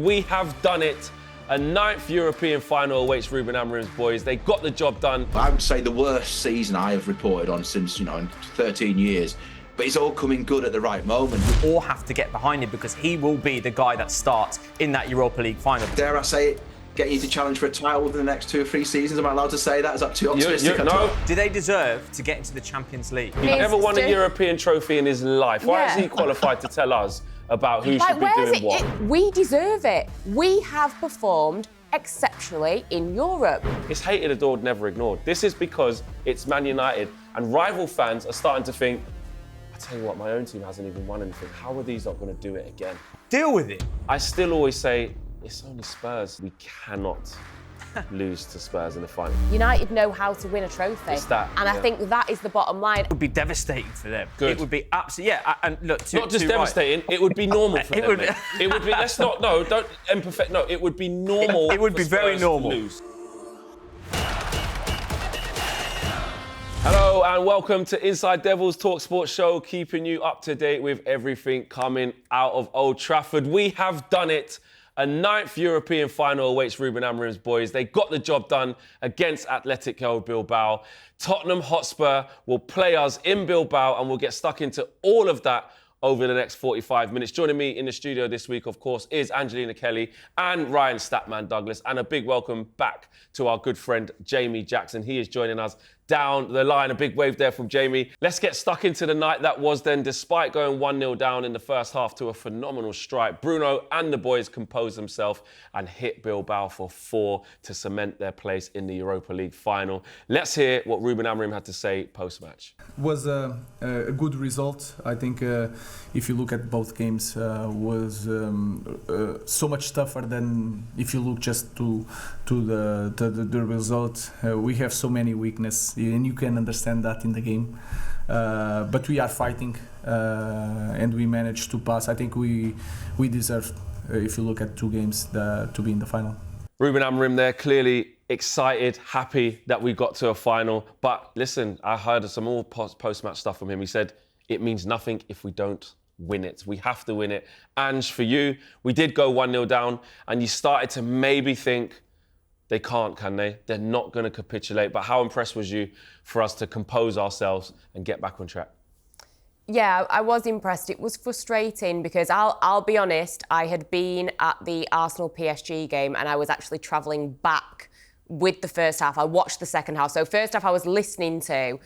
We have done it. A 9th European final awaits Ruben Amorim's boys. They got the job done. I would say the worst season I have reported on since, in 13 years. But it's all coming good at the right moment. We all have to get behind him because he will be the guy that starts in that Europa League final. Dare I say it, getting you to challenge for a title within the next 2 or 3 seasons? Am I allowed to say that? Is that too optimistic? No. Do they deserve to get into the Champions League? He's never won a European trophy in his life. Why is he qualified to tell us about who should be doing what? We deserve it. We have performed exceptionally in Europe. It's hated, adored, never ignored. This is because it's Man United, and rival fans are starting to think, I tell you what, my own team hasn't even won anything. How are these not going to do it again? Deal with it. I still always say, it's only Spurs. We cannot lose to Spurs in the final. United know how to win a trophy. It's that, and I think that is the bottom line. It would be devastating for them. Good. It would be absolutely, and look, not just devastating, it would be normal for them. It would be, let's not, no, don't imperfect, no, it would be normal. It would be very normal. To lose. Hello and welcome to Inside Devils talkSPORT show, keeping you up to date with everything coming out of Old Trafford. We have done it. A 9th European final awaits Ruben Amorim's boys. They got the job done against Atletico Bilbao. Tottenham Hotspur will play us in Bilbao, and we'll get stuck into all of that over the next 45 minutes. Joining me in the studio this week, of course, is Angelina Kelly and Ryan Statman Douglas. And a big welcome back to our good friend, Jamie Jackson. He is joining us down the line. A big wave there from Jamie. Let's get stuck into the night that was then. Despite going 1-0 down in the first half to a phenomenal strike, Bruno and the boys composed themselves and hit Bilbao for 4 to cement their place in the Europa League final. Let's hear what Ruben Amorim had to say post-match. Was a good result. I think if you look at both games, was so much tougher than if you look just to the result. We have so many weaknesses, and you can understand that in the game. But we are fighting, and we managed to pass. I think we deserve, if you look at 2 games, to be in the final. Ruben Amorim there, clearly excited, happy that we got to a final. But listen, I heard some more post-match stuff from him. He said, it means nothing if we don't win it. We have to win it. Ange, for you, we did go 1-0 down, and you started to maybe think, they can't, can they? They're not going to capitulate. But how impressed was you for us to compose ourselves and get back on track? Yeah, I was impressed. It was frustrating because I'll be honest, I had been at the Arsenal PSG game and I was actually travelling back with the first half. I watched the second half. So first half I was listening to,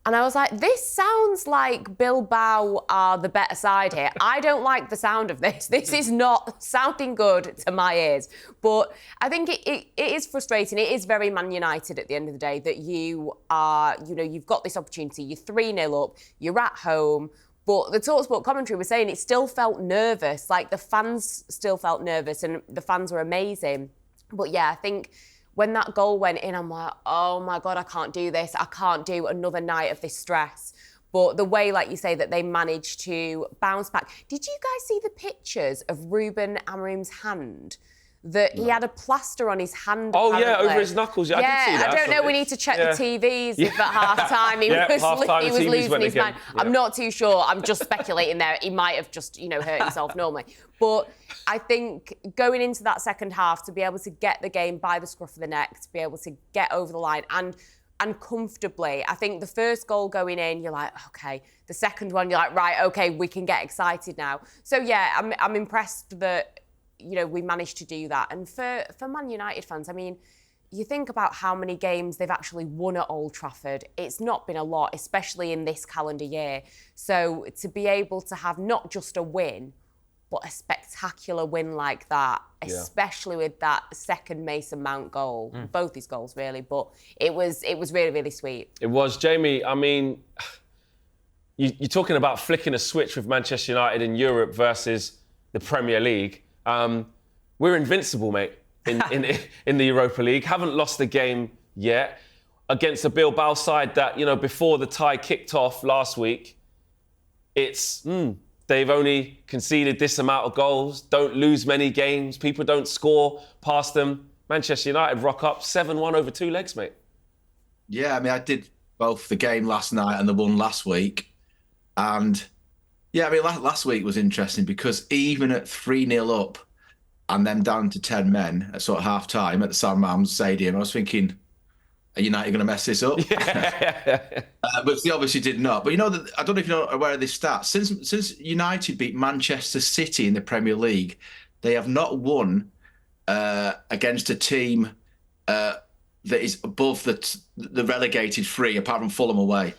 and I was like, this sounds like Bilbao are the better side here. I don't like the sound of this. This is not sounding good to my ears. But I think it is frustrating. It is very Man United at the end of the day that you are, you've got this opportunity. You're 3-0 up, you're at home. But the talkSPORT commentary was saying it still felt nervous. Like the fans still felt nervous and the fans were amazing. But yeah, I think when that goal went in, I'm like, oh my God, I can't do this. I can't do another night of this stress. But the way, like you say, that they managed to bounce back. Did you guys see the pictures of Ruben Amorim's hand? That he had a plaster on his hand. Oh, apparently. Yeah, over his knuckles. Yeah, I did see that. I don't know. We need to check the TVs if at half-time he was losing his mind. Yeah. I'm not too sure. I'm just speculating there. He might have just, hurt himself normally. But I think going into that second half, to be able to get the game by the scruff of the neck, to be able to get over the line and comfortably. I think the first goal going in, you're like, okay. The second one, you're like, right, okay, we can get excited now. So, yeah, I'm impressed that we managed to do that. And for Man United fans, I mean, you think about how many games they've actually won at Old Trafford. It's not been a lot, especially in this calendar year. So to be able to have not just a win, but a spectacular win like that, especially with that second Mason Mount goal, both his goals really, but it was really, really sweet. It was. Jamie, I mean, you're talking about flicking a switch with Manchester United in Europe versus the Premier League. We're invincible, mate, in the Europa League. Haven't lost a game yet against a Bilbao side that, before the tie kicked off last week, it's, they've only conceded this amount of goals, don't lose many games, people don't score past them. Manchester United rock up 7-1 over 2 legs, mate. Yeah, I mean, I did both the game last night and the one last week. And yeah, I mean, last week was interesting because even at 3-0 up, and then down to 10 men at sort of half time at the San Mamés Stadium, I was thinking, are United going to mess this up? But they obviously did not. But I don't know if you're aware of this stat. Since United beat Manchester City in the Premier League, they have not won against a team that is above the relegated three, apart from Fulham away.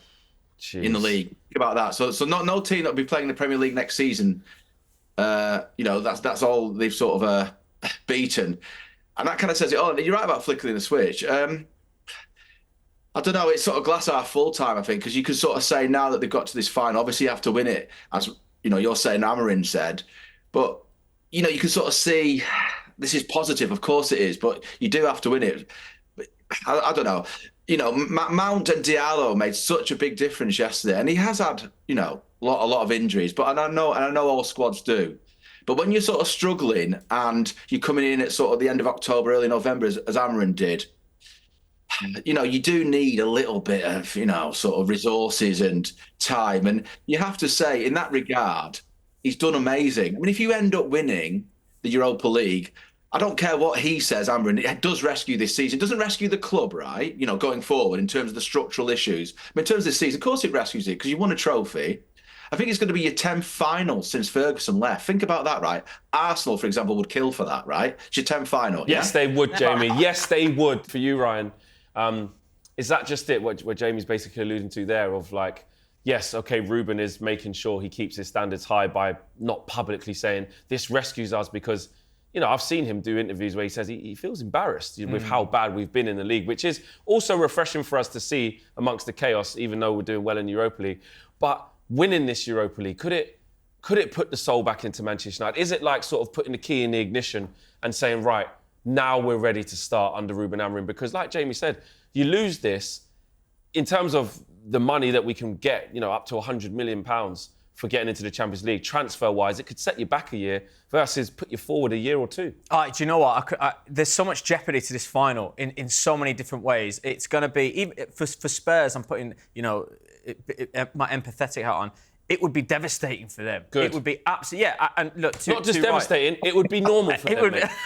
Jeez. In the league. Think about that. So no team that will be playing in the Premier League next season. That's all they've sort of beaten, and that kind of says it all. You're right about flickering the switch. I don't know. It's sort of glass half full time, I think, because you could sort of say now that they've got to this final, obviously you have to win it, as you're saying Amorim said, but you can sort of see this is positive. Of course it is, but you do have to win it. I don't know. Mount and Diallo made such a big difference yesterday, and he has had a lot of injuries. But I know all squads do. But when you're sort of struggling and you're coming in at sort of the end of October, early November, as Amorim did, you do need a little bit of sort of resources and time. And you have to say, in that regard, he's done amazing. I mean, if you end up winning the Europa League, I don't care what he says, Amorim, it does rescue this season. It doesn't rescue the club, right? Going forward in terms of the structural issues. I mean, in terms of this season, of course it rescues it because you won a trophy. I think it's going to be your 10th final since Ferguson left. Think about that, right? Arsenal, for example, would kill for that, right? It's your 10th final. Yes, they would, Jamie. Yes, they would. For you, Ryan. Is that just it, what Jamie's basically alluding to there of like, yes, okay, Ruben is making sure he keeps his standards high by not publicly saying this rescues us because, I've seen him do interviews where he says he feels embarrassed with how bad we've been in the league, which is also refreshing for us to see amongst the chaos, even though we're doing well in the Europa League. But winning this Europa League, could it put the soul back into Manchester United? Is it like sort of putting the key in the ignition and saying, right, now we're ready to start under Ruben Amorim? Because like Jamie said, you lose this in terms of the money that we can get, up to £100 million for getting into the Champions League. Transfer-wise, it could set you back a year versus put you forward a year or two. Do you know what? There's so much jeopardy to this final in so many different ways. It's going to be, even for Spurs, I'm putting, my empathetic hat on. It would be devastating for them. Good. It would be absolutely, yeah. And look, not just devastating. Right. It would be normal for them.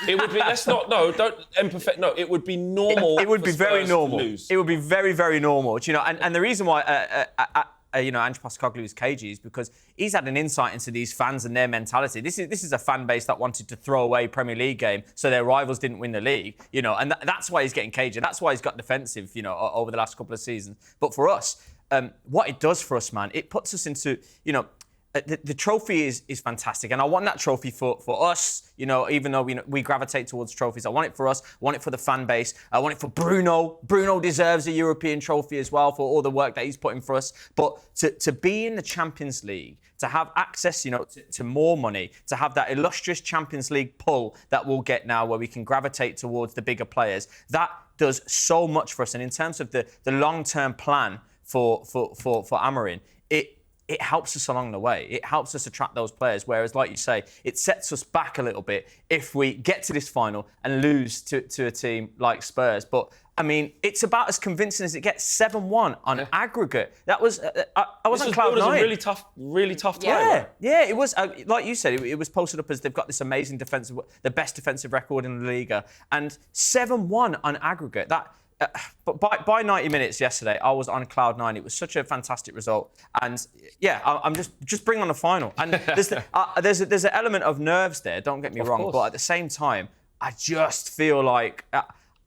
It would be. Let's not. No, don't empathetic. No, it would be normal. It would be very normal. To lose. It would be very, very normal. And the reason why Ange Postecoglou is cagey is because he's had an insight into these fans and their mentality. This is a fan base that wanted to throw away Premier League game so their rivals didn't win the league. And that's why he's getting cagey. That's why he's got defensive. Over the last couple of seasons. But for us. What it does for us, man, it puts us into, the trophy is fantastic. And I want that trophy for us, even though we gravitate towards trophies. I want it for us. I want it for the fan base. I want it for Bruno. Bruno deserves a European trophy as well for all the work that he's putting for us. But to be in the Champions League, to have access, to more money, to have that illustrious Champions League pull that we'll get now where we can gravitate towards the bigger players, that does so much for us. And in terms of the long-term plan, for Amorim, it helps us along the way. It helps us attract those players. Whereas, like you say, it sets us back a little bit if we get to this final and lose to a team like Spurs. But I mean, it's about as convincing as it gets. 7-1 on aggregate. That was I was on cloud nine. It was a really tough time. Yeah. It was like you said. It was posted up as they've got this amazing the best defensive record in the Liga, and 7-1 on aggregate. But by 90 minutes yesterday, I was on cloud nine. It was such a fantastic result, and I'm just bring on the final. And there's an element of nerves there. Don't get me wrong, but at the same time, I just feel like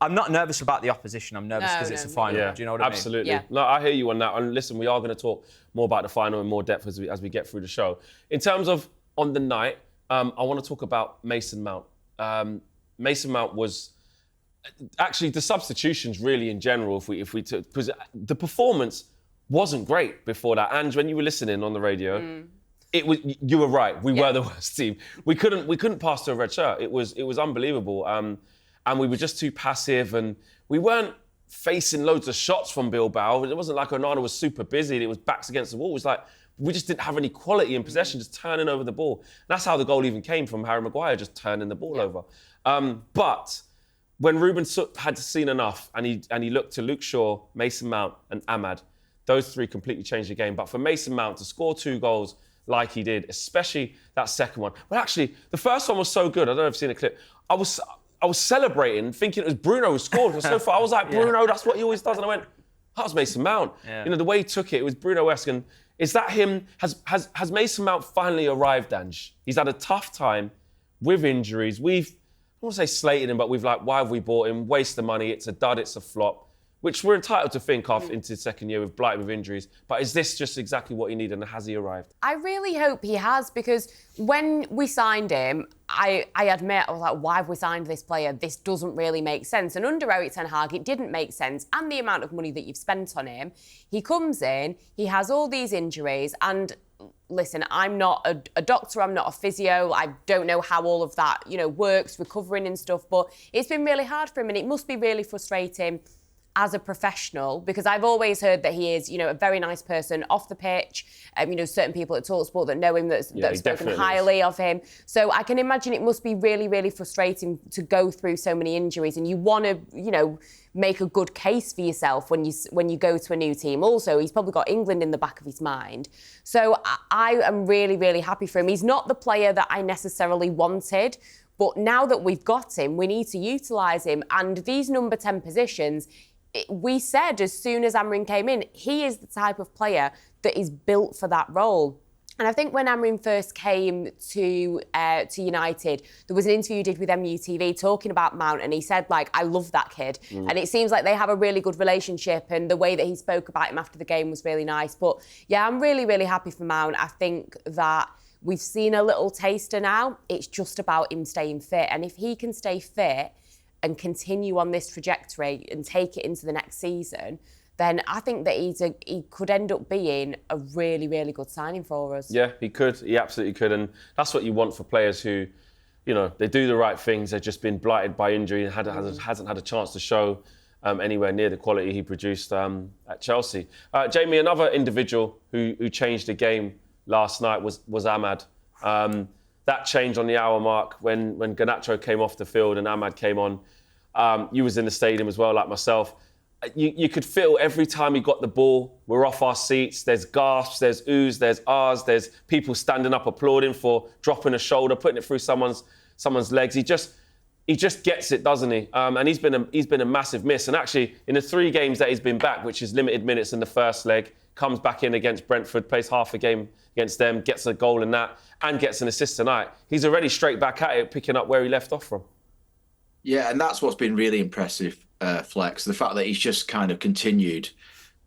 I'm not nervous about the opposition. I'm nervous because it's a final. Yeah, do you know what I mean? Absolutely. Yeah. No, I hear you on that. And listen, we are going to talk more about the final in more depth as we get through the show. In terms of on the night, I want to talk about Mason Mount. Mason Mount was. Actually, the substitutions really in general, if we took, because the performance wasn't great before that. And when you were listening on the radio, you were right. We were the worst team. We couldn't pass to a red shirt. It was unbelievable. And we were just too passive, and we weren't facing loads of shots from Bilbao. It wasn't like Onana was super busy. It was backs against the wall. It was like we just didn't have any quality in possession, just turning over the ball. And that's how the goal even came from Harry Maguire, just turning the ball over. But when Ruben had seen enough and he looked to Luke Shaw, Mason Mount and Ahmad, those three completely changed the game. But for Mason Mount to score 2 goals like he did, especially that second one. But actually, the first one was so good. I don't know if you've seen a clip. I was celebrating, thinking it was Bruno who scored. It was so far. I was like, Bruno, that's what he always does. And I went, that was Mason Mount. Yeah. You know, the way he took it, it was Bruno-esque. And is that him? Has Mason Mount finally arrived, Ange? He's had a tough time with injuries. I don't want to say slated him, but we've like, why have we bought him? Waste the money. It's a dud. It's a flop. Which we're entitled to think of into the second year with blight with injuries. But is this just exactly what he needed, and has he arrived? I really hope he has, because when we signed him, I admit, I was like, why have we signed this player? This doesn't really make sense. And under Erik ten Hag, it didn't make sense. And the amount of money that you've spent on him, he comes in, he has all these injuries, and listen, I'm not a doctor, I'm not a physio, I don't know how all of that, works, recovering and stuff, but it's been really hard for him, and it must be really frustrating as a professional, because I've always heard that he is, a very nice person off the pitch. Certain people at talkSPORT that know him that have spoken highly of him. So I can imagine it must be really, really frustrating to go through so many injuries, and you want to, make a good case for yourself when you go to a new team. Also, he's probably got England in the back of his mind. So I am really, really happy for him. He's not the player that I necessarily wanted, but now that we've got him, we need to utilise him. And these number 10 positions, we said as soon as Amrin came in, he is the type of player that is built for that role. And I think when Amrin first came to United, there was an interview he did with MUTV talking about Mount, and he said, I love that kid. And it seems like they have a really good relationship, and the way that he spoke about him after the game was really nice. But yeah, I'm really, really happy for Mount. I think that we've seen a little taster now. It's just about him staying fit. And if he can stay fit and continue on this trajectory and take it into the next season, then I think that he could end up being a really, really good signing for us. Yeah, he could. He absolutely could. And that's what you want for players who, they do the right things. They've just been blighted by injury and hasn't had a chance to show anywhere near the quality he produced at Chelsea. Jamie, another individual who changed the game last night was Ahmad. That change on the hour mark when Garnacho came off the field and Ahmad came on. You was in the stadium as well, like myself. You could feel every time he got the ball, we're off our seats. There's gasps, there's oohs, there's ahs, there's people standing up applauding for dropping a shoulder, putting it through someone's legs. He just gets it, doesn't he? And he's been a massive miss. And actually, in the 3 games that he's been back, which is limited minutes in the first leg, comes back in against Brentford, plays half a game against them, gets a goal in that, and gets an assist tonight. He's already straight back at it, picking up where he left off from. Yeah, and that's what's been really impressive, Flex. The fact that he's just kind of continued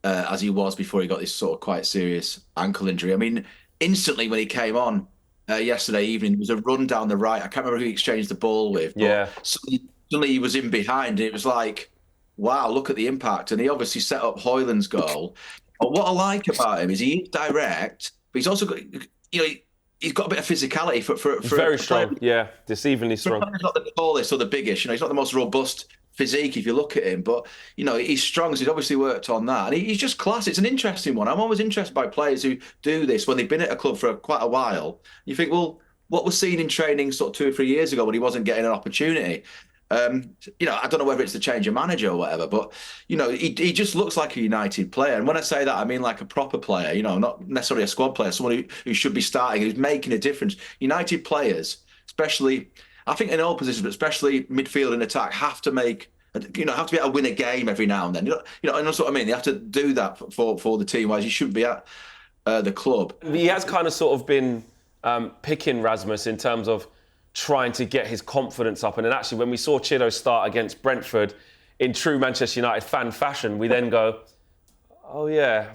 as he was before he got this sort of quite serious ankle injury. I mean, instantly when he came on yesterday evening, there was a run down the right. I can't remember who he exchanged the ball with. But suddenly he was in behind. And it was like, wow, look at the impact. And he obviously set up Højlund's goal. But what I like about him is he's direct, but he's also got, he's got a bit of physicality for very strong. Yeah, deceivingly strong. He's not the tallest or the biggest. He's not the most robust physique if you look at him, but he's strong. So he's obviously worked on that, and he's just class. It's an interesting one. I'm always interested by players who do this when they've been at a club for quite a while. You think, well, what was seen in training sort of 2 or 3 years ago when he wasn't getting an opportunity? I don't know whether it's the change of manager or whatever, but he just looks like a United player. And when I say that, I mean like a proper player. Not necessarily a squad player, someone who should be starting, who's making a difference. United players, especially, I think in all positions, but especially midfield and attack, have to be able to win a game every now and then. And that's what I mean. They have to do that for the team. Whereas you shouldn't be at the club. He has kind of sort of been picking Rasmus in terms of trying to get his confidence up. And then actually, when we saw Chido start against Brentford in true Manchester United fan fashion, we then go, oh yeah,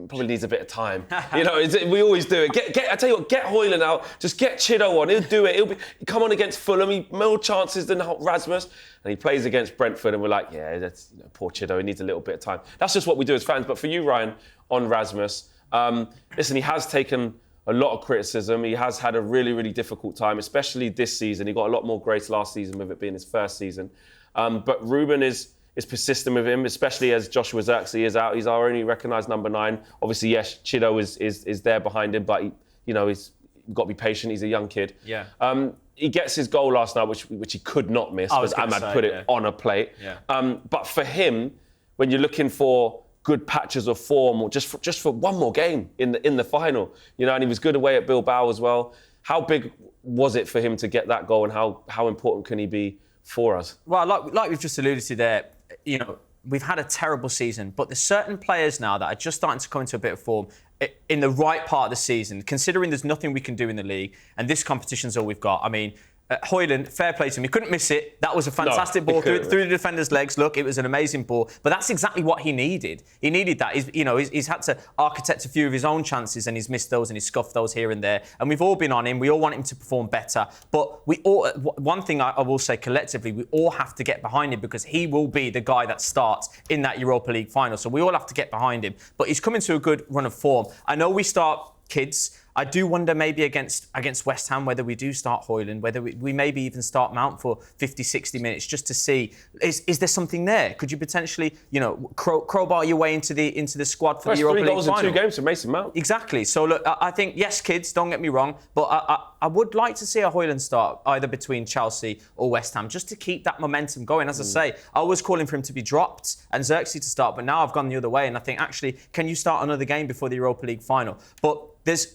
probably needs a bit of time. We always do it. I tell you what, get Højlund out, just get Chido on. He'll do it. He'll come on against Fulham. More chances than Rasmus. And he plays against Brentford, and we're like, yeah, that's poor Chido. He needs a little bit of time. That's just what we do as fans. But for you, Ryan, on Rasmus, listen, he has taken a lot of criticism. He has had a really, really difficult time, especially this season. He got a lot more grace last season with it being his first season. But Ruben is persistent with him, especially as Joshua Zirkzee is out. He's our only recognised number 9. Obviously, yes, Chido is there behind him, but he's got to be patient. He's a young kid. Yeah. He gets his goal last night, which he could not miss because Ahmad put it on a plate. Yeah. But for him, when you're looking for good patches of form, or just for one more game in the final, you know. And he was good away at Bilbao as well. How big was it for him to get that goal, and how important can he be for us? Well, like we've just alluded to there, you know, we've had a terrible season, but there's certain players now that are just starting to come into a bit of form in the right part of the season, considering there's nothing we can do in the league, and this competition's all we've got. I mean, Højlund, fair play to him. He couldn't miss it. That was a fantastic ball through the defender's legs. Look, it was an amazing ball. But that's exactly what he needed. He needed that. He's had to architect a few of his own chances, and he's missed those and he's scuffed those here and there. And we've all been on him. We all want him to perform better. But one thing I will say collectively, we all have to get behind him, because he will be the guy that starts in that Europa League final. So we all have to get behind him. But he's coming to a good run of form. I know we start kids. I do wonder maybe against West Ham whether we do start Højlund, whether we maybe even start Mount for 50, 60 minutes just to see, is there something there? Could you potentially, you know, crowbar your way into the squad for the Europa League final? 3 goals in 2 games for Mason Mount. Exactly. So look, I think, yes, kids, don't get me wrong, but I would like to see a Højlund start either between Chelsea or West Ham, just to keep that momentum going. As I say, I was calling for him to be dropped and Xerxes to start, but now I've gone the other way, and I think, actually, can you start another game before the Europa League final? But there's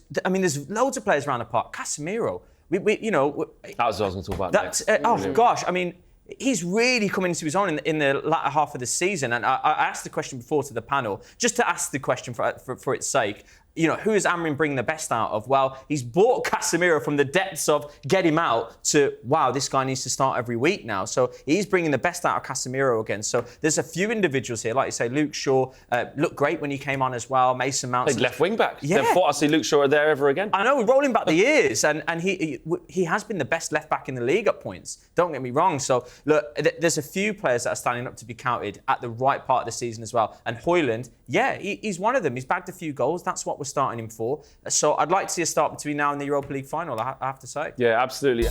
loads of players around the park. Casemiro, that was what I was going to talk about next. Gosh, I mean, he's really coming into his own in the latter half of the season. And I asked the question before to the panel, just to ask the question for its sake. You know, who is Amorim bringing the best out of? Well, he's brought Casemiro from the depths of get him out to, wow, this guy needs to start every week now. So he's bringing the best out of Casemiro again. So there's a few individuals here, like you say, Luke Shaw looked great when he came on as well. Mason Mount. Played left wing back. Yeah. Never thought I'd see Luke Shaw there ever again. I know, we're rolling back the years, and he has been the best left back in the league at points. Don't get me wrong. So look, there's a few players that are standing up to be counted at the right part of the season as well. And Højlund, yeah, he's one of them. He's bagged a few goals. That's what we're starting him for. So I'd like to see a start between now and the Europa League final, I have to say. Yeah, absolutely.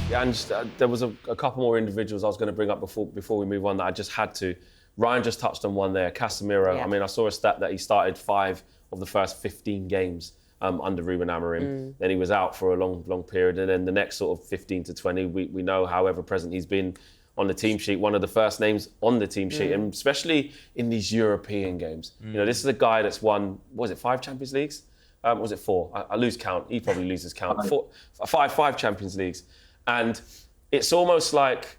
Yeah, and just, there was a couple more individuals I was going to bring up before we move on that I just had to. Ryan just touched on one there, Casemiro. Yeah. I mean, I saw a stat that he started 5 of the first 15 games under Ruben Amorim. Then he was out for a long period, and then the next sort of 15 to 20, we know how ever present he's been on the team sheet, one of the first names on the team sheet, and especially in these European games. You know, this is a guy that's won, was it 5 Champions Leagues? Was it 4? I lose count. He probably loses count. 5 Champions Leagues. And it's almost like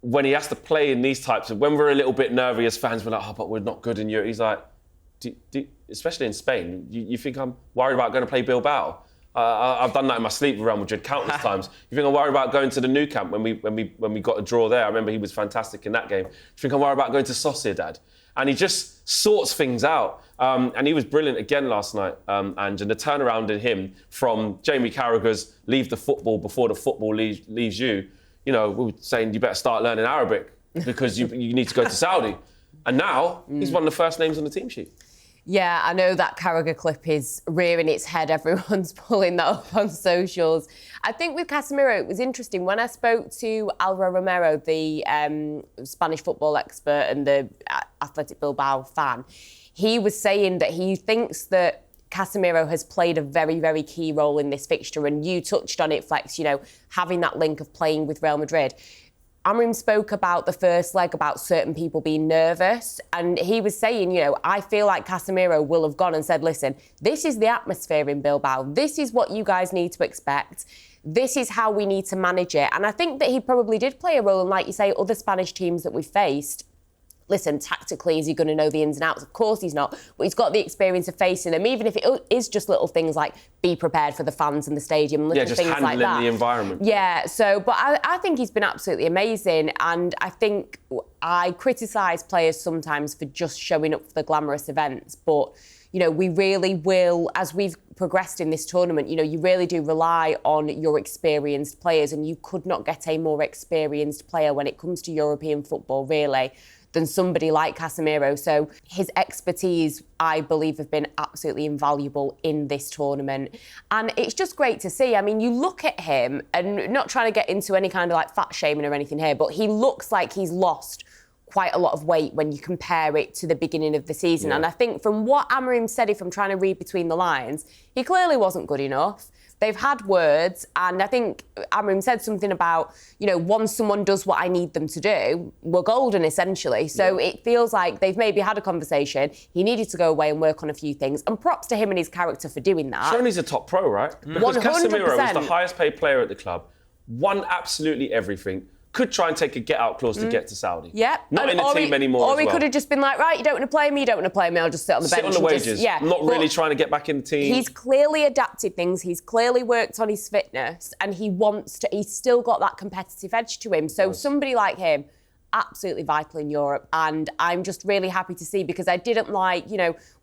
when he has to play in these types of, when we're a little bit nervy as fans, we're like, oh, but we're not good in Europe. He's like, especially in Spain, you think I'm worried about going to play Bilbao? I've done that in my sleep with Real Madrid countless times. You think I'm worried about going to the Nou Camp when we got a draw there? I remember he was fantastic in that game. You think I'm worried about going to Sociedad? And he just sorts things out. And he was brilliant again last night. And the turnaround in him from Jamie Carragher's leave the football before the football leaves you. You know, we were saying you better start learning Arabic because you need to go to Saudi. And now he's one of the first names on the team sheet. Yeah, I know that Carragher clip is rearing its head. Everyone's pulling that up on socials. I think with Casemiro, it was interesting. When I spoke to Alvaro Romero, the Spanish football expert and the Athletic Bilbao fan, he was saying that he thinks that Casemiro has played a very, very key role in this fixture. And you touched on it, Flex, you know, having that link of playing with Real Madrid. Amorim spoke about the first leg, about certain people being nervous. And he was saying, you know, I feel like Casemiro will have gone and said, listen, this is the atmosphere in Bilbao. This is what you guys need to expect. This is how we need to manage it. And I think that he probably did play a role in, like you say, other Spanish teams that we've faced. Listen, tactically, is he going to know the ins and outs? Of course he's not. But he's got the experience of facing them, even if it is just little things like be prepared for the fans in the stadium, little just things like that. handling the environment. Yeah, so, but I think he's been absolutely amazing. And I think I criticise players sometimes for just showing up for the glamorous events. But, you know, we really will, as we've progressed in this tournament, you know, you really do rely on your experienced players. And you could not get a more experienced player when it comes to European football, really, than somebody like Casemiro. So his expertise, I believe, have been absolutely invaluable in this tournament. And it's just great to see. I mean, you look at him, and not trying to get into any kind of like fat shaming or anything here, but he looks like he's lost quite a lot of weight when you compare it to the beginning of the season. Yeah. And I think from what Amorim said, if I'm trying to read between the lines, he clearly wasn't good enough. they've had words, and I think Amram said something about, once someone does what I need them to do, we're golden, essentially. So it feels like they've maybe had a conversation. He needed to go away and work on a few things, and props to him and his character for doing that. Shown he's a top pro, right? Because 100%. Casemiro was the highest paid player at the club, won absolutely everything. Could try and take a get-out clause to get to Saudi. Yeah. Not in the team anymore. Or he could have just been like, right, you don't want to play me, I'll just sit on the bench. Sit on the wages. Not really trying to get back in the team. He's clearly adapted things. He's clearly worked on his fitness, and he's still got that competitive edge to him. So somebody like him, absolutely vital in Europe, and I'm just really happy to see, because I didn't like,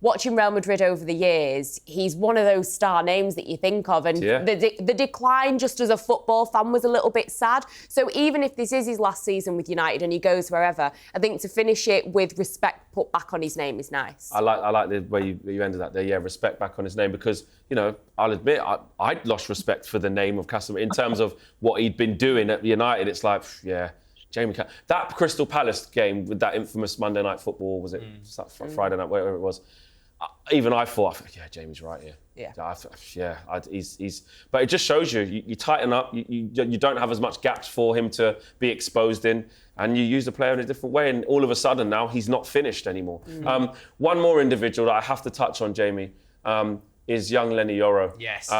watching Real Madrid over the years, he's one of those star names that you think of, and the decline just as a football fan was a little bit sad. So even if this is his last season with United and he goes wherever, I think to finish it with respect put back on his name is nice. I like the way you ended that there. Yeah, respect back on his name, because, I'll admit, I'd lost respect for the name of Casemiro in terms of what he'd been doing at United. It's like, Jamie, that Crystal Palace game with that infamous Monday Night Football, was it Friday night, whatever it was? Even I thought, Jamie's right here. He's. But it just shows you tighten up. You don't have as much gaps for him to be exposed in, and you use the player in a different way. And all of a sudden now he's not finished anymore. One more individual that I have to touch on, Jamie, is young Lenny Yoro. Yes.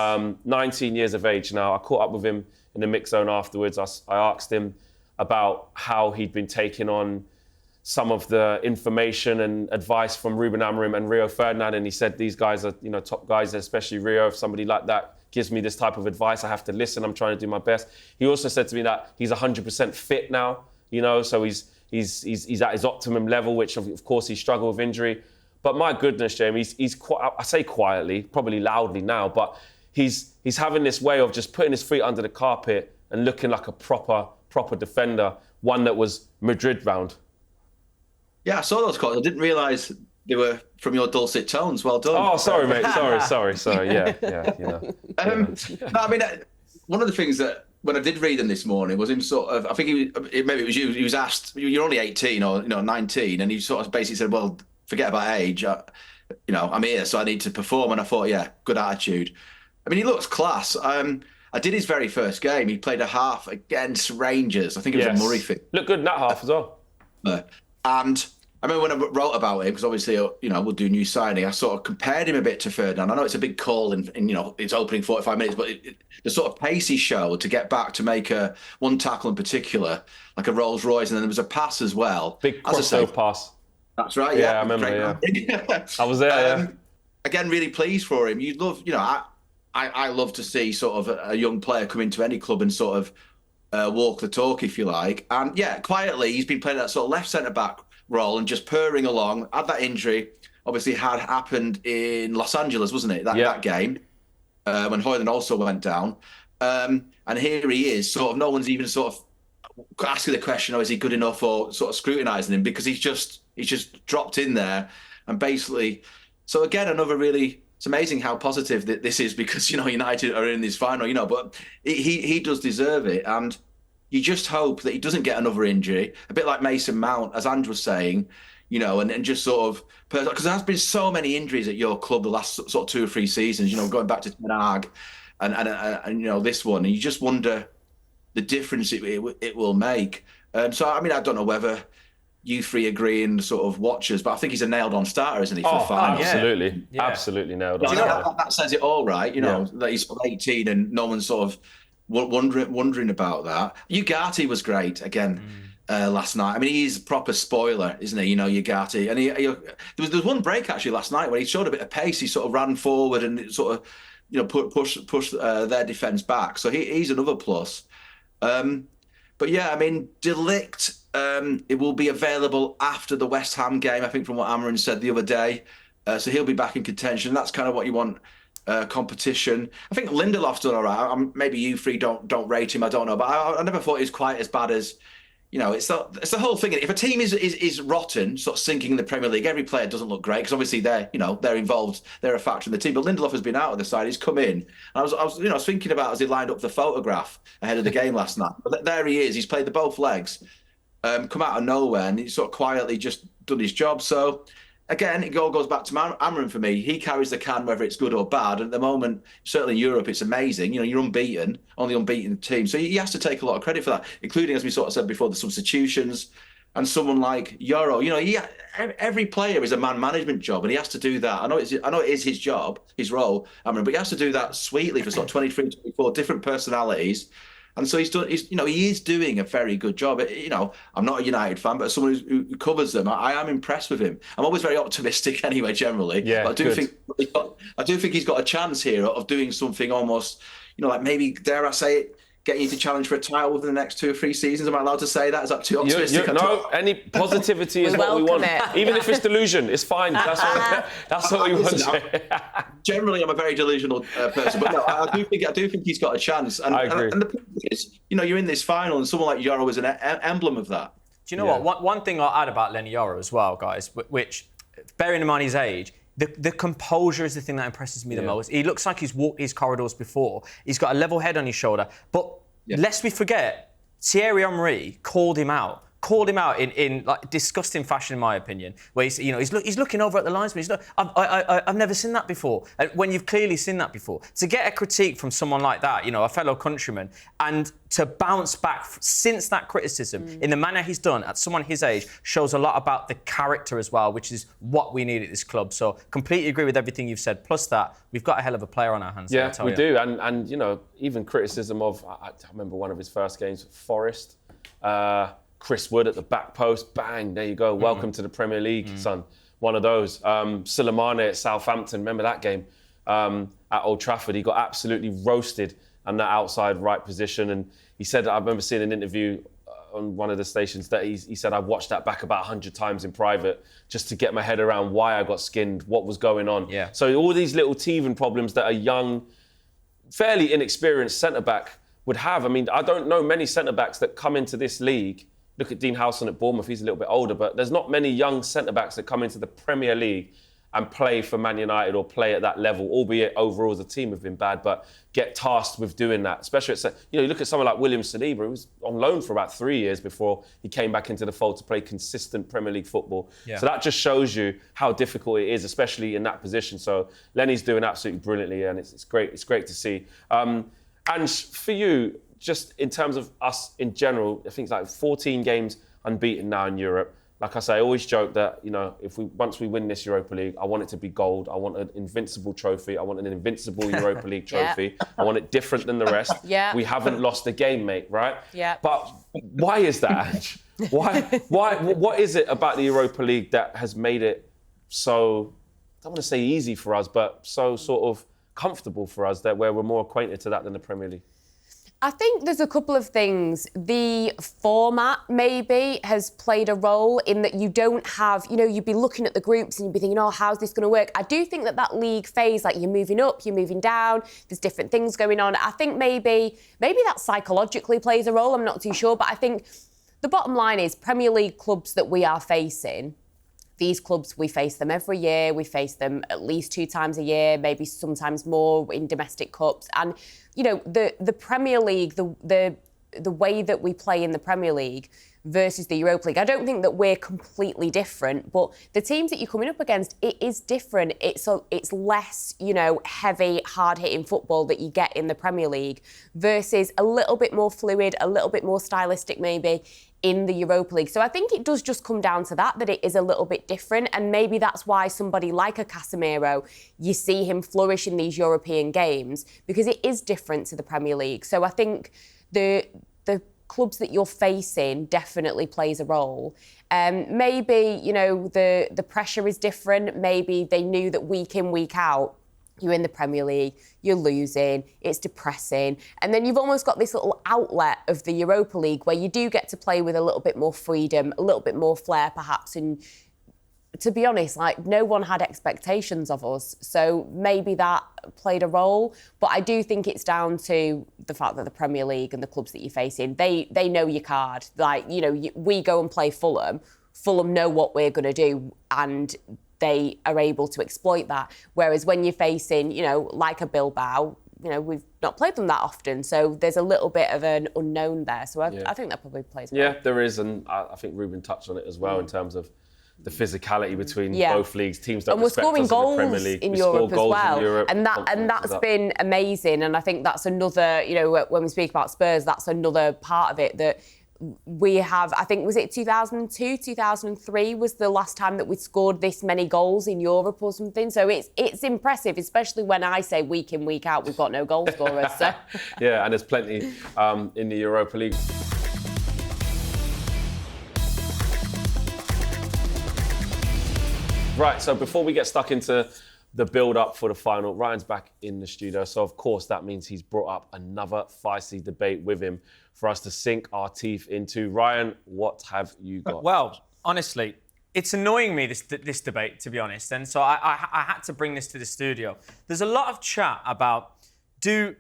19 years of age now. I caught up with him in the mix zone afterwards. I asked him about how he'd been taking on some of the information and advice from Ruben Amorim and Rio Ferdinand, and he said these guys are, top guys, especially Rio. If somebody like that gives me this type of advice, I have to listen. I'm trying to do my best. He also said to me that he's 100% fit now, so he's at his optimum level, which of course he struggled with injury. But my goodness, Jamie, he's I say quietly, probably loudly now, but he's having this way of just putting his feet under the carpet and looking like a proper defender, one that was Madrid bound. Yeah, I saw those calls. I didn't realise they were from your dulcet tones. Well done. Oh, sorry, mate. Sorry. Yeah. No, I mean, one of the things that when I did read him this morning was him sort of. I think maybe it was you. He was asked, "You're only 18 or 19," and he sort of basically said, "Well, forget about age. I'm here, so I need to perform." And I thought, yeah, good attitude. I mean, he looks class. I did his very first game. He played a half against Rangers. I think it was a Murray thing. Looked good in that half as well. And I remember when I wrote about him, because obviously, we'll do new signing, I sort of compared him a bit to Ferdinand. I know it's a big call in his opening 45 minutes, but the sort of pace he showed to get back to make one tackle in particular, like a Rolls Royce, and then there was a pass as well. Big crossover pass. That's right, yeah. I remember, I was there, Again, really pleased for him. You'd love, I love to see sort of a young player come into any club and sort of walk the talk, if you like. And quietly, he's been playing that sort of left centre-back role and just purring along. Had that injury, obviously had happened in Los Angeles, wasn't it? That game, when Højlund also went down. And here he is, sort of, no one's even sort of asking the question, is he good enough, or sort of scrutinising him, because he's just dropped in there. And basically, so again, another really... It's amazing how positive this is, because, United are in this final, but he does deserve it. And you just hope that he doesn't get another injury, a bit like Mason Mount, as Andrew was saying, and just sort of, because there has been so many injuries at your club the last sort of 2 or 3 seasons, going back to Ten Hag and this one, and you just wonder the difference it will make. So, I mean, I don't know whether you three agree in sort of watchers, but I think he's a nailed-on starter, isn't he, for the final? Absolutely. Yeah. Absolutely nailed on. That says it all, right? That he's 18 and no one's sort of wondering about that. Ugarte was great again last night. I mean, he's a proper spoiler, isn't he? Ugarte. And there was one break actually last night where he showed a bit of pace. He sort of ran forward and sort of push their defence back. So he's another plus. But yeah, I mean, De Ligt, it will be available after the West Ham game, I think, from what Amarin said the other day. So he'll be back in contention. That's kind of what you want, competition. I think Lindelof's done all right. Maybe you three don't rate him, I don't know. But I never thought he was quite as bad as, it's the whole thing. If a team is rotten, sort of sinking in the Premier League, every player doesn't look great, because obviously they're involved, they're a factor in the team. But Lindelof has been out of the side. He's come in. And I was thinking about as he lined up the photograph ahead of the game last night. But there he is. He's played both legs. Come out of nowhere, and he's sort of quietly just done his job. So again, it all goes back to Amram for me. He carries the can, whether it's good or bad. And at the moment, certainly in Europe, it's amazing. You know, you're unbeaten, only unbeaten team. So he has to take a lot of credit for that, including, as we sort of said before, the substitutions. And someone like Euro, you know, every player is a man management job, and he has to do that. I know it is his job, his role, but he has to do that sweetly for sort of 23, 24 different personalities. And so he is doing a very good job. You know, I'm not a United fan, but as someone who covers them, I am impressed with him. I'm always very optimistic anyway, generally. Yeah, but I do think he's got a chance here of doing something almost, you know, like maybe, dare I say it, getting you to challenge for a title within the next 2 or 3 seasons. Am I allowed to say that? Is that too optimistic? No, any positivity is what we want. Even if it's delusion, it's fine. That's what we want. Generally, I'm a very delusional person, but no, I do think he's got a chance. And, I agree. And the point is, you know, you're in this final, and someone like Yoro is an emblem of that. Do you know what? One thing I'll add about Lenny Yoro as well, guys, which, bearing in mind his age, the composure is the thing that impresses me the most. He looks like he's walked these corridors before. He's got a level head on his shoulder. But lest we forget, Thierry Henry called him out in like disgusting fashion, in my opinion, where he's looking over at the linesman. I've never seen that before. When you've clearly seen that before, to get a critique from someone like that, you know, a fellow countryman, and to bounce back since that criticism in the manner he's done at someone his age shows a lot about the character as well, which is what we need at this club. So completely agree with everything you've said. Plus that, we've got a hell of a player on our hands. Yeah, we do. And you know, even criticism of, I remember one of his first games, Forest. Chris Wood at the back post, bang, there you go. Welcome to the Premier League, son. One of those. Sulemane at Southampton, remember that game? At Old Trafford, he got absolutely roasted on that outside right position. And he said, I remember seeing an interview on one of the stations that he said, I watched that back about 100 times in private just to get my head around why I got skinned, what was going on. Yeah. So all these little teething problems that a young, fairly inexperienced centre-back would have. I mean, I don't know many centre-backs that come into this league. Look at Dean Howson at Bournemouth, he's a little bit older, but there's not many young centre-backs that come into the Premier League and play for Man United or play at that level, albeit overall as a team have been bad, but get tasked with doing that. Especially, you look at someone like William Saliba, who was on loan for about 3 years before he came back into the fold to play consistent Premier League football. Yeah. So that just shows you how difficult it is, especially in that position. So Lenny's doing absolutely brilliantly, and it's great. It's great to see. And for you, just in terms of us in general, I think it's like 14 games unbeaten now in Europe. Like I say, I always joke that, you know, once we win this Europa League, I want it to be gold. I want an invincible trophy. I want an invincible Europa League trophy. I want it different than the rest. We haven't lost a game, mate, right? Yeah. But why is that, Ange? Why? What is it about the Europa League that has made it so, I don't want to say easy for us, but so sort of comfortable for us that where we're more acquainted to that than the Premier League? I think there's a couple of things. The format maybe has played a role in that you don't have, you know, you'd be looking at the groups and you'd be thinking, oh, how's this going to work? I do think that league phase, like you're moving up, you're moving down, there's different things going on. I think maybe that psychologically plays a role. I'm not too sure. But I think the bottom line is Premier League clubs that we are facing, these clubs, we face them every year. We face them at least 2 times a year, maybe sometimes more in domestic cups. And, you know, the Premier League, the way that we play in the Premier League versus the Europa League, I don't think that we're completely different, but the teams that you're coming up against, it is different. It's less, you know, heavy, hard-hitting football that you get in the Premier League versus a little bit more fluid, a little bit more stylistic maybe in the Europa League. So I think it does just come down to that it is a little bit different. And maybe that's why somebody like a Casemiro, you see him flourish in these European games because it is different to the Premier League. So I think the clubs that you're facing definitely plays a role. Maybe, you know, the pressure is different. Maybe they knew that week in, week out, you're in the Premier League, you're losing, it's depressing. And then you've almost got this little outlet of the Europa League where you do get to play with a little bit more freedom, a little bit more flair perhaps. And to be honest, like no one had expectations of us. So maybe that played a role. But I do think it's down to the fact that the Premier League and the clubs that you're facing, they know your card. Like, you know, we go and play Fulham. Fulham know what we're going to do and they are able to exploit that. Whereas when you're facing, you know, like a Bilbao, you know, we've not played them that often. So there's a little bit of an unknown there. So I think that probably plays a role. Yeah, there is. And I think Ruben touched on it as well in terms of the physicality between Yeah. both leagues. Teams don't And we're respect scoring us in the goals Premier League. in We score Europe as goals well, in Europe. and Confidence that's is up. been amazing. And I think that's another, you know, when we speak about Spurs, that's another part of it that we have. I think, was it 2002, 2003 was the last time that we scored this many goals in Europe or something. So it's impressive, especially when I say week in, week out, we've got no goal scorers. So. Yeah, and there's plenty in the Europa League. Right, so before we get stuck into the build-up for the final, Ryan's back in the studio. So, of course, that means he's brought up another feisty debate with him for us to sink our teeth into. Ryan, what have you got? Well, honestly, it's annoying me, this debate, to be honest. And so I had to bring this to the studio. There's a lot of chat about do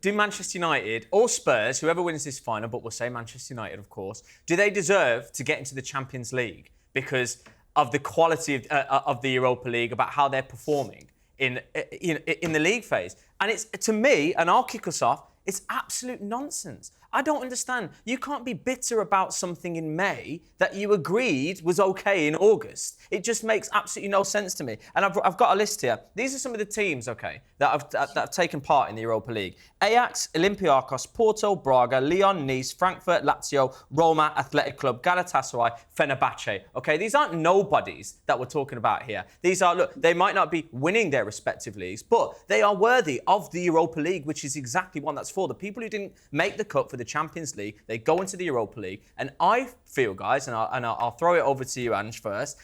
Manchester United or Spurs, whoever wins this final, but we'll say Manchester United, of course, do they deserve to get into the Champions League because of the quality of the Europa League, about how they're performing in the league phase? And it's, to me, and I'll kick us off, it's absolute nonsense. I don't understand. You can't be bitter about something in May that you agreed was okay in August. It just makes absolutely no sense to me. And I've got a list here. These are some of the teams, okay, that have taken part in the Europa League. Ajax, Olympiacos, Porto, Braga, Lyon, Nice, Frankfurt, Lazio, Roma, Athletic Club, Galatasaray, Fenerbahce. Okay, these aren't nobodies that we're talking about here. These are, look, they might not be winning their respective leagues, but they are worthy of the Europa League, which is exactly one that's for the people who didn't make the cut for the Champions League. They go into the Europa League, and I feel, guys, and I'll throw it over to you, Ange, first.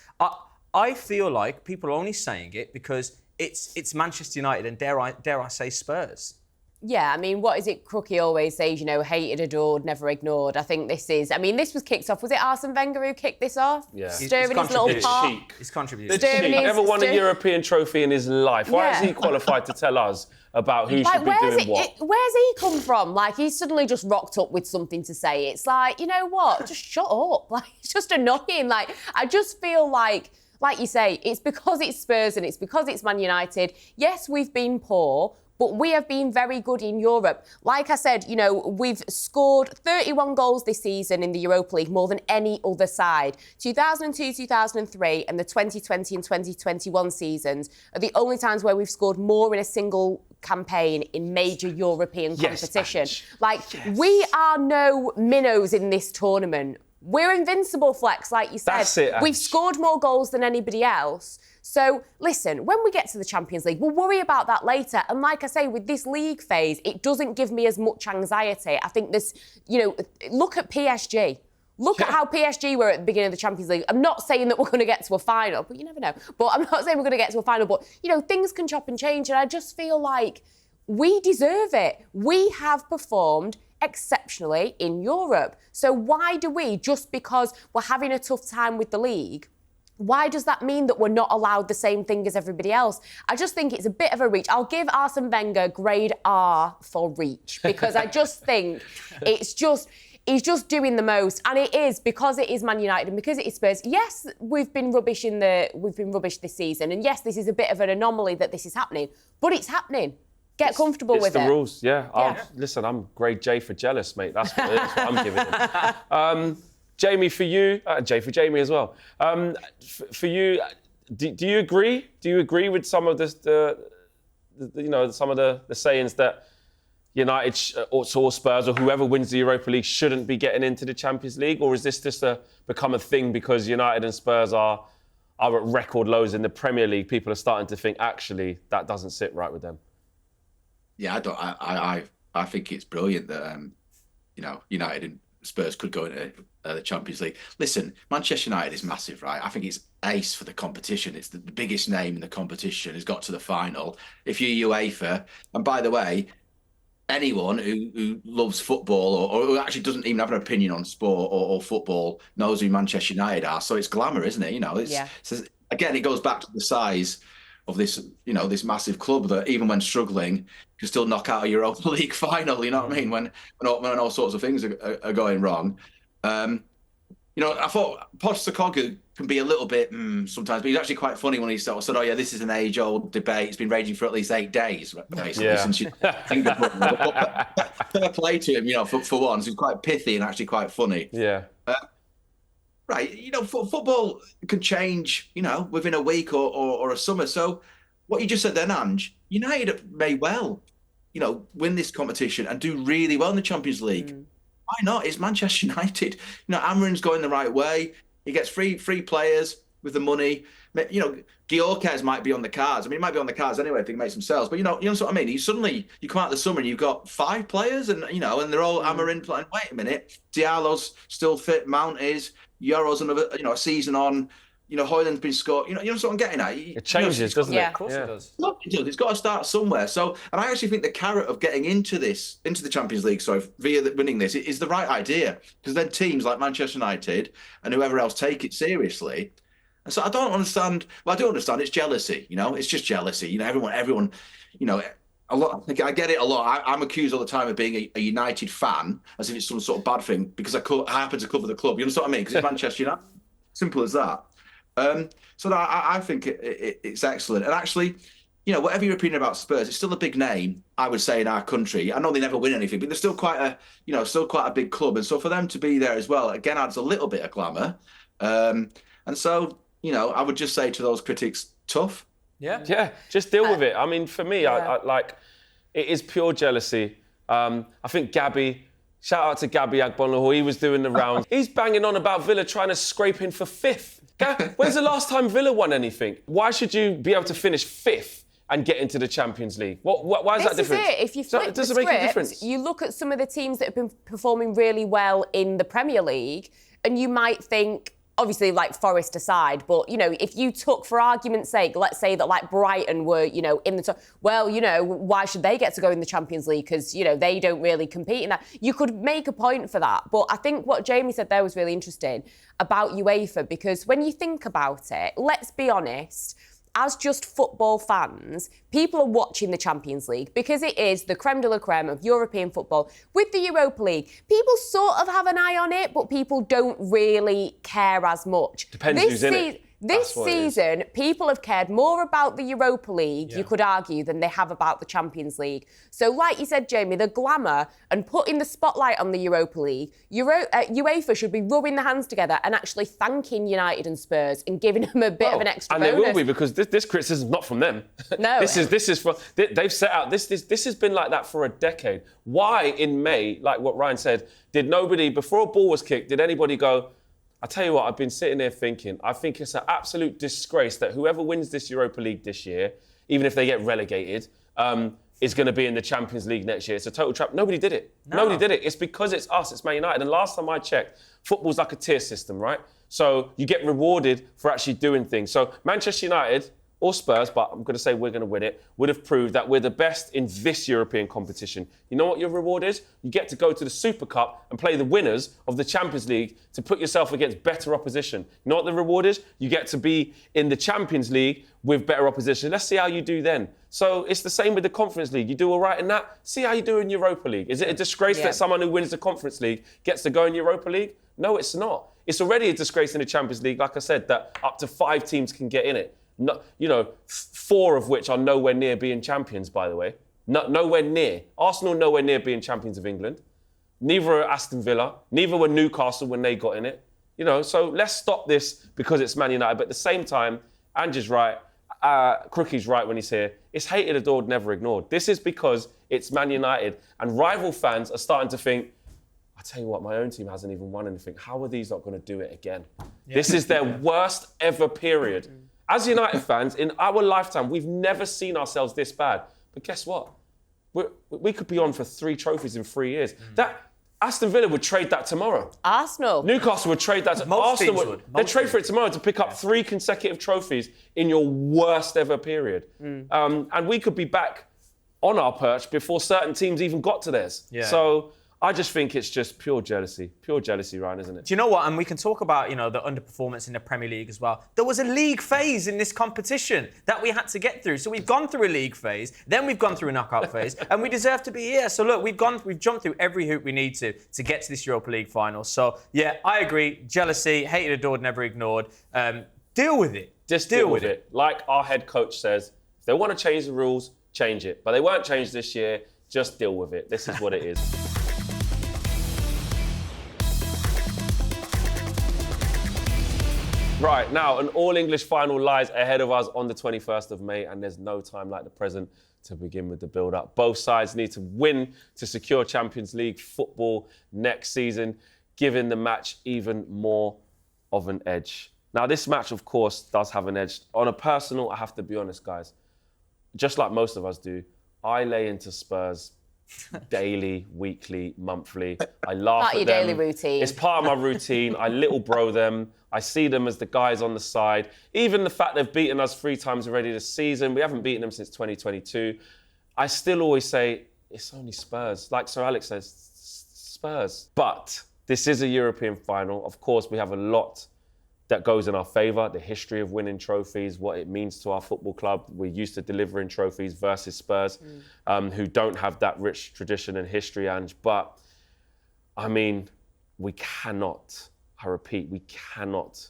I feel like people are only saying it because it's Manchester United and dare I say Spurs. Yeah, I mean, what is it Crookie always says, you know, hated, adored, never ignored. I think this was kicked off. Was it Arsene Wenger who kicked this off? Yeah. Stirring his little pot. He's contributed. Stirring his- Never won a European trophy in his life. Why is he qualified to tell us about who should be doing what? Where's he come from? Like, he's suddenly just rocked up with something to say. It's like, you know what? Just shut up. Like, it's just annoying. Like, I just feel like you say, it's because it's Spurs and it's because it's Man United. Yes, we've been poor, but we have been very good in Europe. Like I said, you know, we've scored 31 goals this season in the Europa League, more than any other side. 2002, 2003 and the 2020 and 2021 seasons are the only times where we've scored more in a single campaign in major European competition. We are no minnows in this tournament. We're invincible, Flex, like you said. That's it, We've scored more goals than anybody else. So, listen, when we get to the Champions League, we'll worry about that later. And like I say, with this league phase, it doesn't give me as much anxiety. I think this, you know, look at PSG. Look at how PSG were at the beginning of the Champions League. I'm not saying that we're going to get to a final, but you never know. But I'm not saying we're going to get to a final, but, you know, things can chop and change. And I just feel like we deserve it. We have performed exceptionally in Europe. So why do we, just because we're having a tough time with the league, why does that mean that we're not allowed the same thing as everybody else? I just think it's a bit of a reach. I'll give Arsene Wenger grade R for reach, because I just think he's just doing the most. And it is because it is Man United and because it is Spurs. Yes, we've been rubbish this season. And yes, this is a bit of an anomaly that this is happening, but it's happening. Get comfortable with it. It's the rules, yeah. Listen, I'm grade J for jealous, mate. That's what I'm giving him. Jamie, for you, J for Jamie as well. For you, do you agree? Do you agree with some of this, some of the sayings that United or Spurs or whoever wins the Europa League shouldn't be getting into the Champions League, or is this just become a thing because United and Spurs are at record lows in the Premier League? People are starting to think actually that doesn't sit right with them. Yeah, I think it's brilliant that United and Spurs could go into the Champions League. Listen, Manchester United is massive, right? I think it's ace for the competition. It's the biggest name in the competition. Has got to the final. If you're UEFA, and by the way, anyone who loves football or who actually doesn't even have an opinion on sport or football knows who Manchester United are. So it's glamour, isn't it? You know, again, it goes back to the size of this, this massive club that even when struggling can still knock out a Europa League final. You know what I mean? When all sorts of things are going wrong. I thought Postecoglou can be a little bit sometimes, but he's actually quite funny when he sort of said, "Oh yeah, this is an age-old debate. It's been raging for at least 8 days, basically, since you think fair play to him, for once. He's quite pithy and actually quite funny. Yeah. right, football can change, within a week or a summer. So what you just said then, Ange, United may well, win this competition and do really well in the Champions League. Why not? It's Manchester United. Amorim's going the right way. He gets free players with the money. Gyökeres might be on the cards. I mean, he might be on the cards anyway if he makes some sales. But you know what I mean? You come out of the summer and you've got 5 players, and and they're all Amorim playing. Wait a minute, Diallo's still fit. Mount is. Euro's another, a season on. Højlund's been scored. You know what I'm getting at? It changes, doesn't it? Of course it does. Look, it does. It's got to start somewhere. So, and I actually think the carrot of getting into the Champions League, via winning this, is the right idea, because then teams like Manchester United and whoever else take it seriously. And so I don't understand. Well, I do understand. It's jealousy. It's just jealousy. Everyone. A lot. I get it a lot. I'm accused all the time of being a United fan, as if it's some sort of bad thing, because I happen to cover the club. You know what I mean? Because it's Manchester United. Simple as that. So no, I think it's excellent. And actually, whatever your opinion about Spurs, it's still a big name, I would say, in our country. I know they never win anything, but they're still quite a big club. And so for them to be there as well, again, adds a little bit of glamour. And so, I would just say to those critics, tough. Yeah, just deal with it. I mean, for me, I like, it is pure jealousy. I think Gabby, shout out to Gabby Agbonlahor, he was doing the rounds. He's banging on about Villa trying to scrape in for 5th. When's the last time Villa won anything? Why should you be able to finish 5th and get into the Champions League? Why is that different? This is it. If you flip the script, you look at some of the teams that have been performing really well in the Premier League, and you might think, obviously, like Forest aside, but, if you took, for argument's sake, let's say that, like, Brighton were, in the top, well, why should they get to go in the Champions League? Because, they don't really compete in that. You could make a point for that. But I think what Jamie said there was really interesting about UEFA, because when you think about it, let's be honest, as just football fans, people are watching the Champions League because it is the creme de la creme of European football. With the Europa League, people sort of have an eye on it, but people don't really care as much. Depends who's in it. This season, people have cared more about the Europa League, you could argue, than they have about the Champions League. So, like you said, Jamie, the glamour and putting the spotlight on the Europa League, UEFA should be rubbing their hands together and actually thanking United and Spurs and giving them a bit of an extra bonus. And they will be, because this criticism is not from them. No. This is from, they've set out, this has been like that for a decade. Why in May, like what Ryan said, did nobody, before a ball was kicked, did anybody go, I tell you what, I've been sitting there thinking, I think it's an absolute disgrace that whoever wins this Europa League this year, even if they get relegated, is going to be in the Champions League next year. It's a total trap. Nobody did it. No. Nobody did it. It's because it's us, it's Man United. And last time I checked, football's like a tier system, right? So you get rewarded for actually doing things. So Manchester United, or Spurs, but I'm going to say we're going to win it, would have proved that we're the best in this European competition. You know what your reward is? You get to go to the Super Cup and play the winners of the Champions League to put yourself against better opposition. You know what the reward is? You get to be in the Champions League with better opposition. Let's see how you do then. So it's the same with the Conference League. You do all right in that, see how you do in Europa League. Is it a disgrace that someone who wins the Conference League gets to go in Europa League? No, it's not. It's already a disgrace in the Champions League, like I said, that up to 5 teams can get in it. No, 4 of which are nowhere near being champions, by the way. Nowhere near. Arsenal nowhere near being champions of England. Neither are Aston Villa. Neither were Newcastle when they got in it. So let's stop this because it's Man United. But at the same time, Ange's right. Crookie's right when he's here. It's hated, adored, never ignored. This is because it's Man United. And rival fans are starting to think, I tell you what, my own team hasn't even won anything. How are these not going to do it again? Yeah. This is their worst ever period. As United fans, in our lifetime, we've never seen ourselves this bad. But guess what? We could be on for 3 trophies in 3 years. That Aston Villa would trade that tomorrow. Arsenal. Newcastle would trade that. Arsenal would. They'd trade for it tomorrow to pick up 3 consecutive trophies in your worst ever period. And we could be back on our perch before certain teams even got to theirs. Yeah. So I just think it's just pure jealousy, Ryan, isn't it? Do you know what? And we can talk about, the underperformance in the Premier League as well. There was a league phase in this competition that we had to get through. So we've gone through a league phase, then we've gone through a knockout phase, and we deserve to be here. So look, we've jumped through every hoop we need to get to this Europa League final. So yeah, I agree. Jealousy, hated, adored, never ignored. Deal with it. Just deal with it. Like our head coach says, if they want to change the rules, change it. But they won't change this year. Just deal with it. This is what it is. Right, now, an all-English final lies ahead of us on the 21st of May, and there's no time like the present to begin with the build-up. Both sides need to win to secure Champions League football next season, giving the match even more of an edge. Now, this match, of course, does have an edge. On a personal, I have to be honest, guys, just like most of us do, I lay into Spurs daily, weekly, monthly. I laugh Part at of your them. daily routine. It's part of my routine. I little bro them. I see them as the guys on the side. Even the fact they've beaten us 3 times already this season, we haven't beaten them since 2022. I still always say, it's only Spurs. Like Sir Alex says, Spurs. But this is a European final. Of course, we have a lot that goes in our favour, the history of winning trophies, what it means to our football club. We're used to delivering trophies versus Spurs, who don't have that rich tradition and history, Ange. But, I mean, we cannot, I repeat, we cannot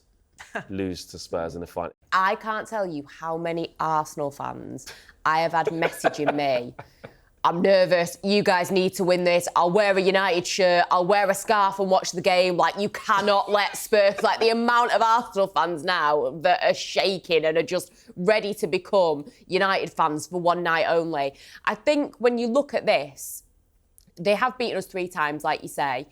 lose to Spurs in the final. I can't tell you how many Arsenal fans I have had messaging me. I'm nervous. You guys need to win this. I'll wear a United shirt. I'll wear a scarf and watch the game. Like, you cannot let Spurs... Like, the amount of Arsenal fans now that are shaking and are just ready to become United fans for one night only. I think when you look at this, they have beaten us 3 times, like you say.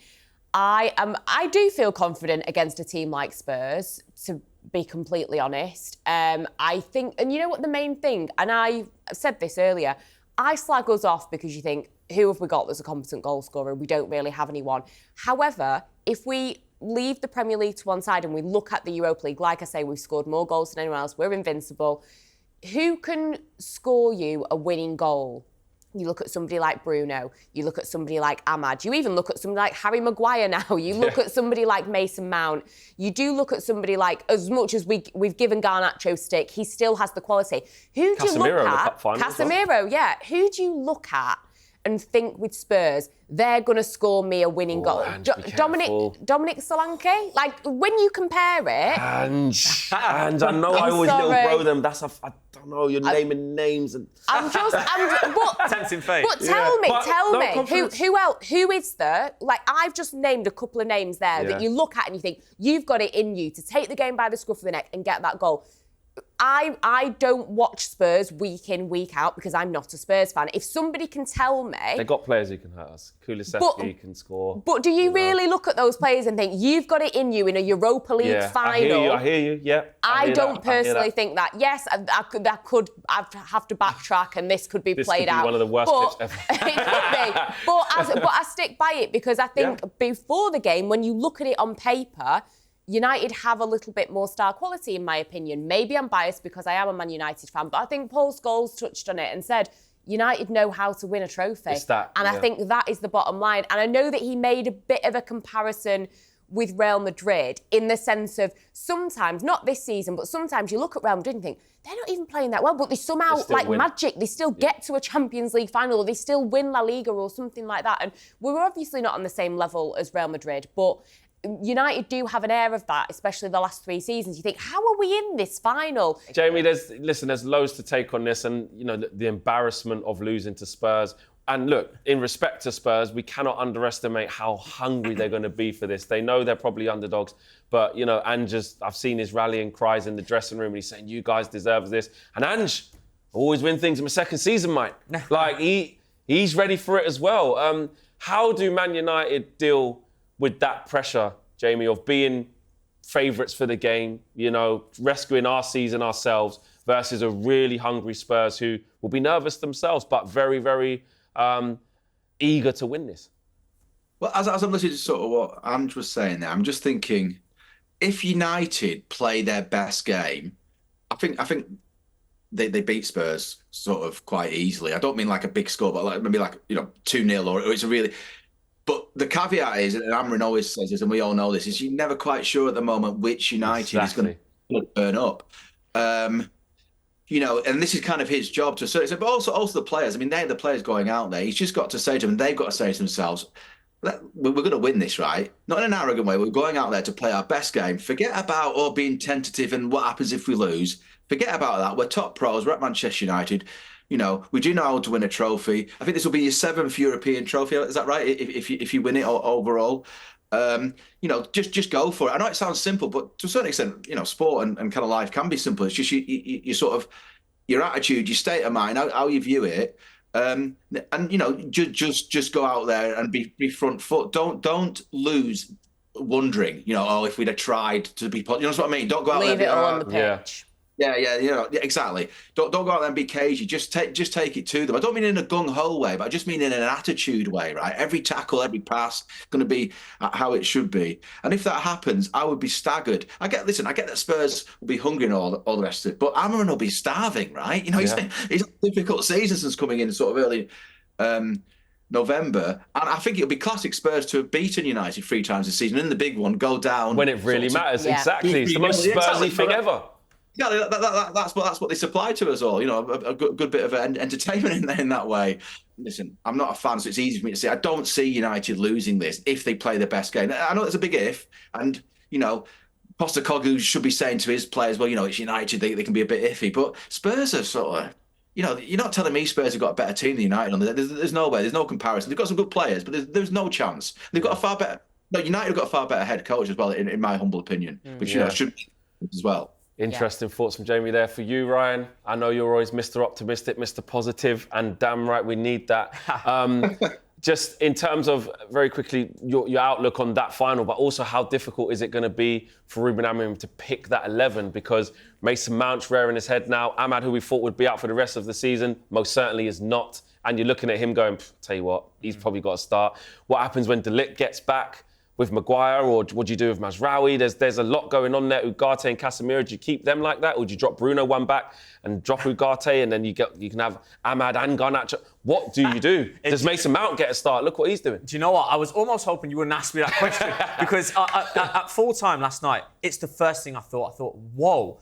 I do feel confident against a team like Spurs, to be completely honest. I think... And you know what the main thing... And I said this earlier... I slag us off because you think, who have we got that's a competent goal scorer? We don't really have anyone. However, if we leave the Premier League to one side and we look at the Europa League, like I say, we've scored more goals than anyone else. We're invincible. Who can score you a winning goal? You look at somebody like Bruno. You look at somebody like Ahmad. You even look at somebody like Harry Maguire now. You look at somebody like Mason Mount. You do look at somebody like, as much as we've given Garnacho stick, he still has the quality. Who do you look Casemiro in the at? cup final as well. Casemiro, yeah. Who do you look at and think with Spurs, they're going to score me a winning goal? Ange, be careful. Dominic Solanke? Like, when you compare it... Ange, I know I I'm always little sorry. bro them. I don't know, you're naming names. And Tempting fate. But tell me, confidence. who else? Who is there? Like, I've just named a couple of names there that you look at and you think, you've got it in you to take the game by the scruff of the neck and get that goal. I don't watch Spurs week in, week out because I'm not a Spurs fan. If somebody can tell me... They got players who can hurt us. Kulusevski can score. But do you really look at those players and think, you've got it in you in a Europa League final? I hear you, yeah. I don't personally think that. Yes, I'd have to backtrack and this could be played out. This could be one of the worst picks ever. It could be. But I stick by it because I think before the game, when you look at it on paper, United have a little bit more star quality, in my opinion. Maybe I'm biased because I am a Man United fan, but I think Paul Scholes touched on it and said, United know how to win a trophy. I think that is the bottom line. And I know that he made a bit of a comparison with Real Madrid in the sense of sometimes, not this season, but sometimes you look at Real Madrid and think, they're not even playing that well, but they somehow, like win. Magic, they still get to a Champions League final, or they still win La Liga or something like that. And we're obviously not on the same level as Real Madrid, but United do have an air of that, especially the last 3 seasons. You think, how are we in this final? Jamie, there's loads to take on this, and you know the embarrassment of losing to Spurs. And look, in respect to Spurs, we cannot underestimate how hungry they're going to be for this. They know they're probably underdogs, but you know, Ange, I've seen his rallying cries in the dressing room, and he's saying, "You guys deserve this." And Ange always win things in my second season, mate. Like he's ready for it as well. How do Man United deal with that pressure, Jamie, of being favourites for the game, you know, rescuing our season ourselves versus a really hungry Spurs who will be nervous themselves, but very, very eager to win this? Well, as I'm listening to sort of what Ange was saying there, I'm just thinking, if United play their best game, I think they beat Spurs sort of quite easily. I don't mean like a big score, but like maybe like, you know, 2-0 or it's a really... But the caveat is, and Amrin always says this, and we all know this, is you're never quite sure at the moment which United is going to burn up. You know, and this is kind of his job to say, but also the players. I mean, they're the players going out there. He's just got to say to them, they've got to say to themselves, we're going to win this, right? Not in an arrogant way. We're going out there to play our best game. Forget about being tentative and what happens if we lose. Forget about that. We're top pros. We're at Manchester United. You know, we do know how to win a trophy. I think this will be your 7th European trophy. Is that right? If you win it overall. Just go for it. I know it sounds simple, but to a certain extent, sport and kind of life can be simple. It's just you sort of your attitude, your state of mind, how you view it, and just go out there and be front foot. Don't lose wondering, if we'd have tried to be, what I mean? Don't go out there. Leave it all on the pitch. Yeah, exactly. Don't go out there and be cagey. Just take it to them. I don't mean in a gung-ho way, but I just mean in an attitude way, right? Every tackle, every pass, going to be how it should be. And if that happens, I would be staggered. I get that Spurs will be hungry and all the rest of it, but Amram will be starving, right? He's a difficult season since coming in sort of early November, and I think it'll be classic Spurs to have beaten United 3 times this season. In the big one, go down when it really matters. Yeah. Exactly, it's the most Spursy thing ever. Yeah, that's what they supply to us all. A good bit of entertainment in that way. Listen, I'm not a fan, so it's easy for me to say I don't see United losing this if they play their best game. I know it's a big if, and Postecoglou should be saying to his players, well, it's United, they can be a bit iffy, but Spurs are sort of. You're not telling me Spurs have got a better team than United on there. There's no way. There's no comparison. They've got some good players, but there's no chance. They've got a far better. No, United have got a far better head coach as well, in my humble opinion, which should be as well. Interesting thoughts from Jamie there. For you, Ryan, I know you're always Mr. Optimistic, Mr. Positive, and damn right we need that. Just in terms of, very quickly, your outlook on that final, but also how difficult is it going to be for Ruben Amorim to pick that 11? Because Mason Mount's rearing his head now. Ahmad, who we thought would be out for the rest of the season, most certainly is not. And you're looking at him going, tell you what, he's probably got to start. What happens when De Ligt gets back with Maguire, or what do you do with Mazraoui? There's a lot going on there. Ugarte and Casemiro, do you keep them like that? Or do you drop Bruno one back and drop Ugarte, and then you can have Ahmad and Garnacho? What do you do? Does Mason Mount get a start? Look what he's doing. Do you know what? I was almost hoping you wouldn't ask me that question because at full time last night, it's the first thing I thought. I thought, whoa.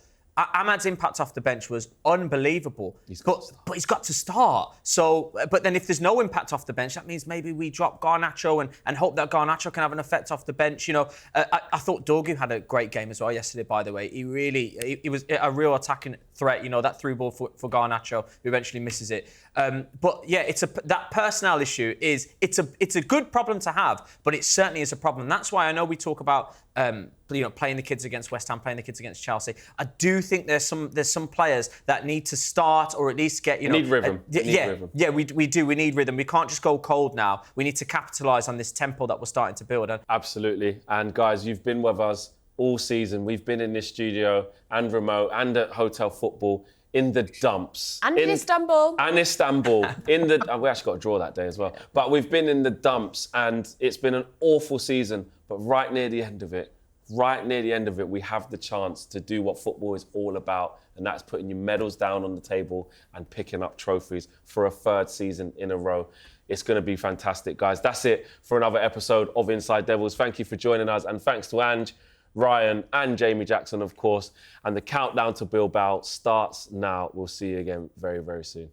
Ahmad's impact off the bench was unbelievable, but he's got to start. So, but then if there's no impact off the bench, that means maybe we drop Garnacho and hope that Garnacho can have an effect off the bench. I thought Dorgu had a great game as well yesterday. By the way, he was a real attacking threat. That through ball for Garnacho, who eventually misses it. But yeah, that personnel issue it's a good problem to have, but it certainly is a problem. And that's why I know we talk about playing the kids against West Ham, playing the kids against Chelsea. I do think there's some players that need to start or at least get need rhythm. We do. We need rhythm. We can't just go cold now. We need to capitalise on this tempo that we're starting to build. Absolutely. And guys, you've been with us all season. We've been in this studio and remote and at Hotel Football. In the dumps. And in Istanbul. And Istanbul. We actually got a draw that day as well. But we've been in the dumps and it's been an awful season. But right near the end of it, we have the chance to do what football is all about. And that's putting your medals down on the table and picking up trophies for a 3rd season in a row. It's going to be fantastic, guys. That's it for another episode of Inside Devils. Thank you for joining us. And thanks to Ange, Ryan and Jamie Jackson, of course. And the countdown to Bilbao starts now. We'll see you again very, very soon.